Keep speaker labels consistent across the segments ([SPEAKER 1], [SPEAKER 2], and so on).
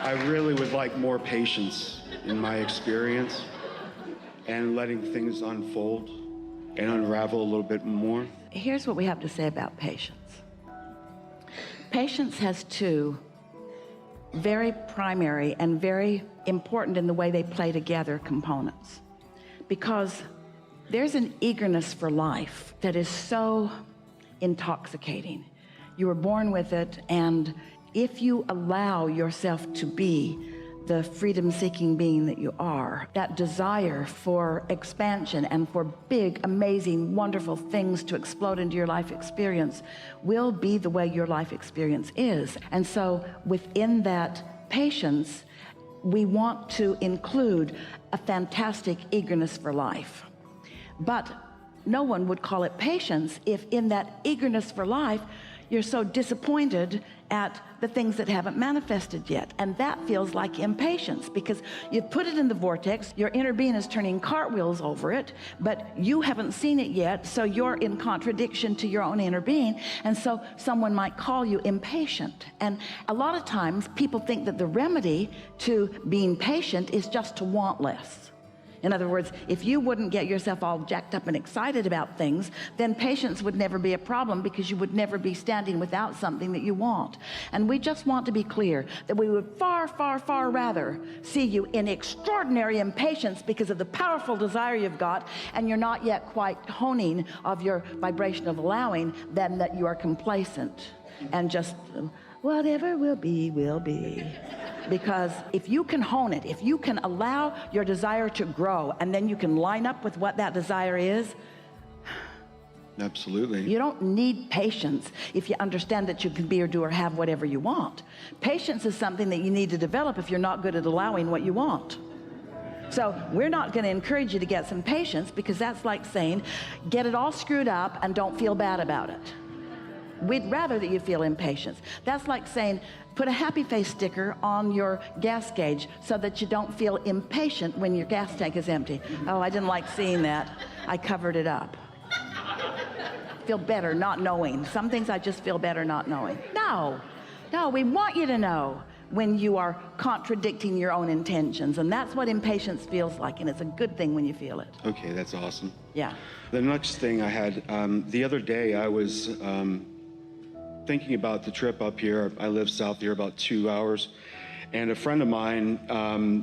[SPEAKER 1] I really would like more patience in my experience and letting things unfold and unravel a little bit more.
[SPEAKER 2] Here's what we have to say about patience. Patience has two very primary and very important in the way they play together components, because there's an eagerness for life that is so intoxicating. You were born with it, and if you allow yourself to be the freedom-seeking being that you are, that desire for expansion and for big, amazing, wonderful things to explode into your life experience will be the way your life experience is. And so within that patience, we want to include a fantastic eagerness for life. But no one would call it patience if in that eagerness for life, you're so disappointed at the things that haven't manifested yet. And that feels like impatience, because you've put it in the vortex, your inner being is turning cartwheels over it, but you haven't seen it yet, so you're in contradiction to your own inner being. And so someone might call you impatient. And a lot of times people think that the remedy to being patient is just to want less. In other words, if you wouldn't get yourself all jacked up and excited about things, then patience would never be a problem, because you would never be standing without something that you want. And we just want to be clear that we would far, far, far rather see you in extraordinary impatience because of the powerful desire you've got, and you're not yet quite honing of your vibration of allowing, than that you are complacent and just whatever will be, will be. Because if you can hone it, if you can allow your desire to grow, and then you can line up with what that desire is.
[SPEAKER 1] Absolutely.
[SPEAKER 2] You don't need patience if you understand that you can be or do or have whatever you want. Patience is something that you need to develop if you're not good at allowing what you want. So we're not going to encourage you to get some patience, because that's like saying, get it all screwed up and don't feel bad about it. We'd rather that you feel impatience. That's like saying, put a happy face sticker on your gas gauge so that you don't feel impatient when your gas tank is empty. Oh, I didn't like seeing that. I covered it up. Feel better not knowing. Some things I just feel better not knowing. No, we want you to know when you are contradicting your own intentions. And that's what impatience feels like. And it's a good thing when you feel it.
[SPEAKER 1] Okay, that's awesome.
[SPEAKER 2] Yeah.
[SPEAKER 1] The next thing I had, the other day I was thinking about the trip up here. I live south here about 2 hours, and a friend of mine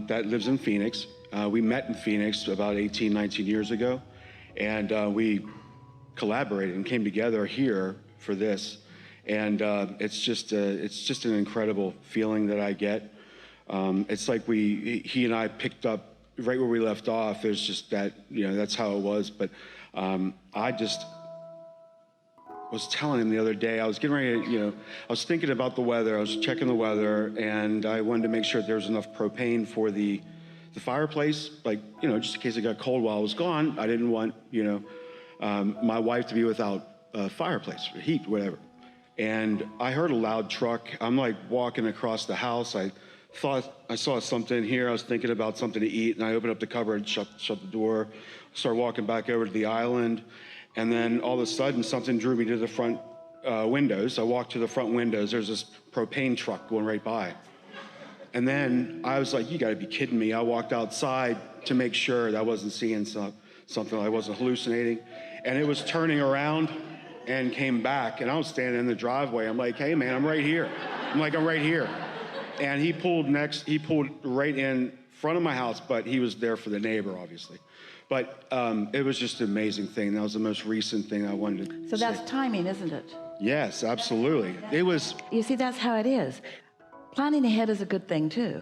[SPEAKER 1] that lives in Phoenix, we met in Phoenix about 18, 19 years ago, and we collaborated and came together here for this. And it's just an incredible feeling that I get. It's like he and I picked up right where we left off. There's just that, that's how it was. But I just was telling him the other day, I was getting ready to, I was thinking about the weather. I was checking the weather, and I wanted to make sure there was enough propane for the fireplace, like, just in case it got cold while I was gone. I didn't want, my wife to be without a fireplace, or heat, whatever. And I heard a loud truck. I'm like walking across the house. I thought I saw something here. I was thinking about something to eat, and I opened up the cupboard, shut the door, started walking back over to the island. And then all of a sudden, something drew me to the front windows. I walked to the front windows. There's this propane truck going right by. And then I was like, you gotta be kidding me. I walked outside to make sure that I wasn't seeing something, I wasn't hallucinating. And it was turning around and came back. And I was standing in the driveway. I'm like, hey man, I'm right here. I'm right here. And he pulled right in front of my house, but he was there for the neighbor, obviously. But it was just an amazing thing. That was the most recent thing I wanted to say.
[SPEAKER 2] So that's timing, isn't it?
[SPEAKER 1] Yes, absolutely. It was.
[SPEAKER 2] You see, that's how it is. Planning ahead is a good thing too.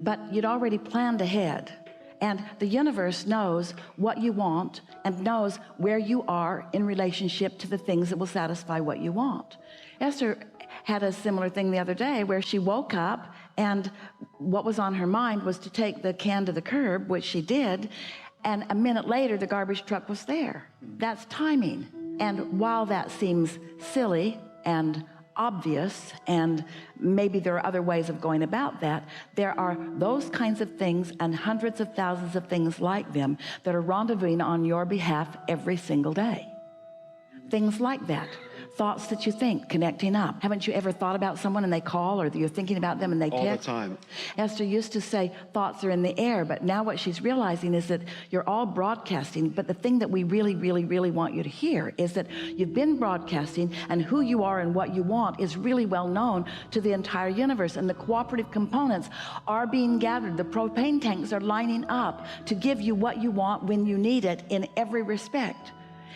[SPEAKER 2] But you'd already planned ahead. And the universe knows what you want and knows where you are in relationship to the things that will satisfy what you want. Esther had a similar thing the other day where she woke up, and what was on her mind was to take the can to the curb, which she did. And a minute later, the garbage truck was there. That's timing. And while that seems silly and obvious, and maybe there are other ways of going about that, there are those kinds of things and hundreds of thousands of things like them that are rendezvousing on your behalf every single day. Things like that. thoughts that you think, connecting up. Haven't you ever thought about someone and they call, or you're thinking about them and they text?
[SPEAKER 1] All the time.
[SPEAKER 2] Esther used to say thoughts are in the air, but now what she's realizing is that you're all broadcasting, but the thing that we really, really, really want you to hear is that you've been broadcasting, and who you are and what you want is really well known to the entire universe, and the cooperative components are being gathered. The propane tanks are lining up to give you what you want when you need it in every respect.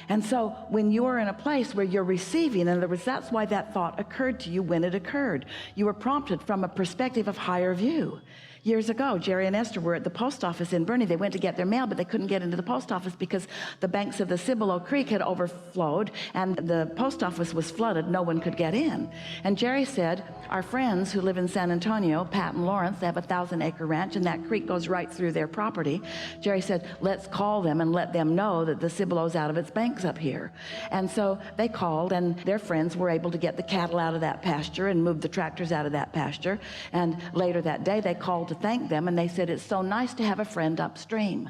[SPEAKER 2] And so when you're in a place where you're receiving, in other words, that's why that thought occurred to you when it occurred. You were prompted from a perspective of higher view. Years ago, Jerry and Esther were at the post office in Bernie. They went to get their mail, but they couldn't get into the post office because the banks of the Cibolo Creek had overflowed and the post office was flooded. No one could get in. And Jerry said, our friends who live in San Antonio, Pat and Lawrence, they have a 1,000-acre ranch, and that creek goes right through their property. Jerry said, let's call them and let them know that the Cibolo's out of its banks up here. And so they called, and their friends were able to get the cattle out of that pasture and move the tractors out of that pasture. And later that day, they called to thank them, and they said, it's so nice to have a friend upstream.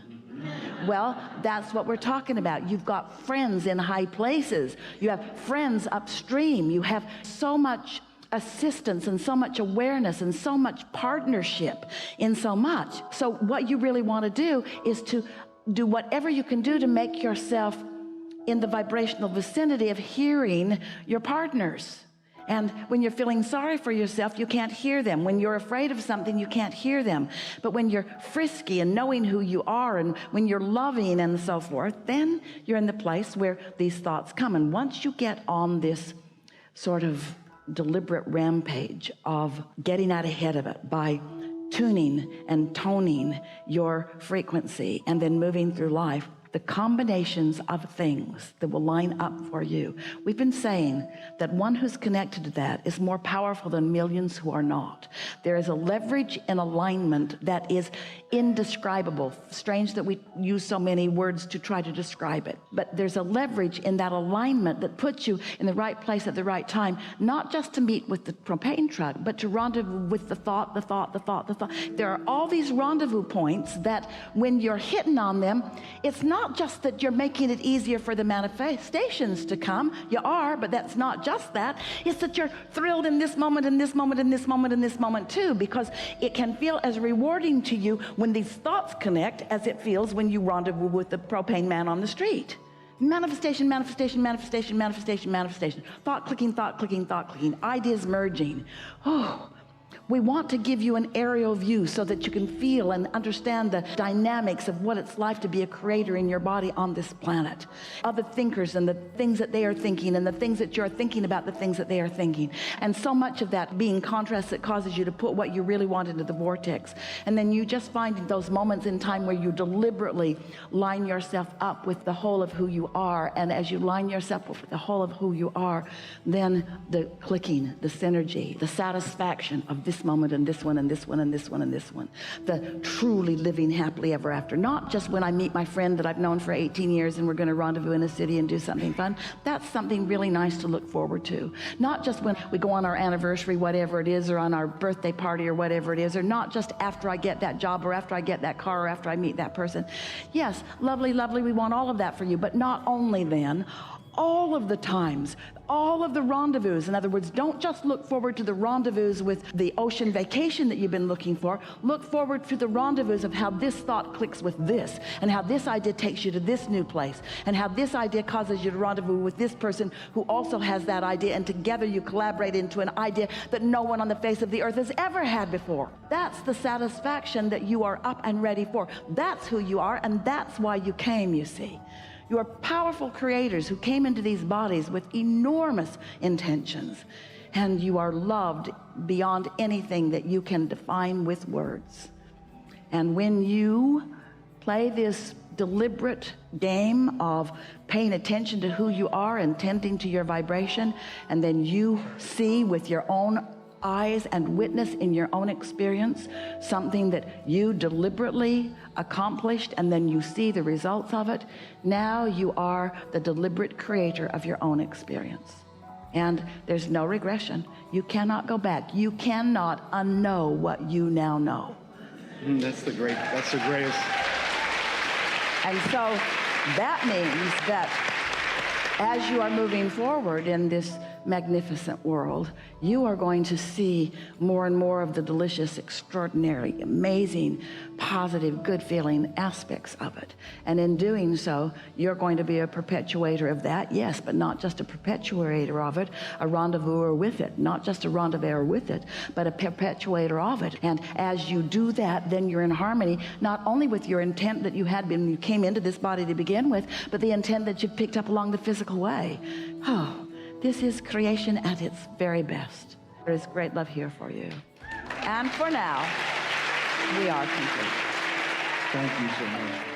[SPEAKER 2] Well, that's what we're talking about. You've got friends in high places. You have friends upstream. You have so much assistance and so much awareness and so much partnership in so much. So what you really want to do is to do whatever you can do to make yourself in the vibrational vicinity of hearing your partners. And when you're feeling sorry for yourself, you can't hear them. When you're afraid of something, you can't hear them. But when you're frisky and knowing who you are, and when you're loving and so forth, then you're in the place where these thoughts come. And once you get on this sort of deliberate rampage of getting out ahead of it by tuning and toning your frequency and then moving through life, the combinations of things that will line up for you. We've been saying that one who's connected to that is more powerful than millions who are not. There is a leverage and alignment that is indescribable. Strange that we use so many words to try to describe it, but there's a leverage in that alignment that puts you in the right place at the right time, not just to meet with the propane truck, but to rendezvous with the thought. There are all these rendezvous points that when you're hitting on them, it's not just that you're making it easier for the manifestations to come. You are, but that's not just that. It's that you're thrilled in this moment, in this moment, in this moment, in this moment too, because it can feel as rewarding to you when these thoughts connect as it feels when you rendezvous with the propane man on the street. Manifestation, manifestation, manifestation, manifestation, manifestation. Thought clicking, thought clicking, thought clicking. Ideas merging. Oh, we want to give you an aerial view so that you can feel and understand the dynamics of what it's like to be a creator in your body on this planet. Other thinkers and the things that they are thinking, and the things that you're thinking about the things that they are thinking. And so much of that being contrast that causes you to put what you really want into the vortex. And then you just find those moments in time where you deliberately line yourself up with the whole of who you are. And as you line yourself up with the whole of who you are, then the clicking, the synergy, the satisfaction of this moment and this one and this one and this one and this one, the truly living happily ever after. Not just when I meet my friend that I've known for 18 years and we're going to rendezvous in a city and do something fun. That's something really nice to look forward to. Not just when we go on our anniversary, whatever it is, or on our birthday party or whatever it is, or not just after I get that job or after I get that car or after I meet that person. Yes, lovely, lovely, we want all of that for you, but not only then, all of the times, all of the rendezvous. In other words, don't just look forward to the rendezvous with the ocean vacation that you've been looking for. Look forward to the rendezvous of how this thought clicks with this, and how this idea takes you to this new place, and how this idea causes you to rendezvous with this person who also has that idea, and together you collaborate into an idea that no one on the face of the earth has ever had before. That's the satisfaction that you are up and ready for. That's who you are, and that's why you came, you see. You are powerful creators who came into these bodies with enormous intentions, and you are loved beyond anything that you can define with words. And when you play this deliberate game of paying attention to who you are and tending to your vibration, and then you see with your own eyes and witness in your own experience something that you deliberately accomplished, and then you see the results of it, now you are the deliberate creator of your own experience. And there's no regression. You cannot go back. You cannot unknow what you now know.
[SPEAKER 1] That's the greatest.
[SPEAKER 2] And so that means that As you are moving forward in this magnificent world, you are going to see more and more of the delicious, extraordinary, amazing, positive, good feeling aspects of it. And in doing so, you're going to be a perpetuator of that, yes, but not just a perpetuator of it, a rendezvouser with it, not just a rendezvouser with it, but a perpetuator of it. And as you do that, then you're in harmony, not only with your intent that you had when you came into this body to begin with, but the intent that you've picked up along the physical way. Oh, this is creation at its very best. There is great love here for you. And for now, we are complete.
[SPEAKER 1] Thank you so much.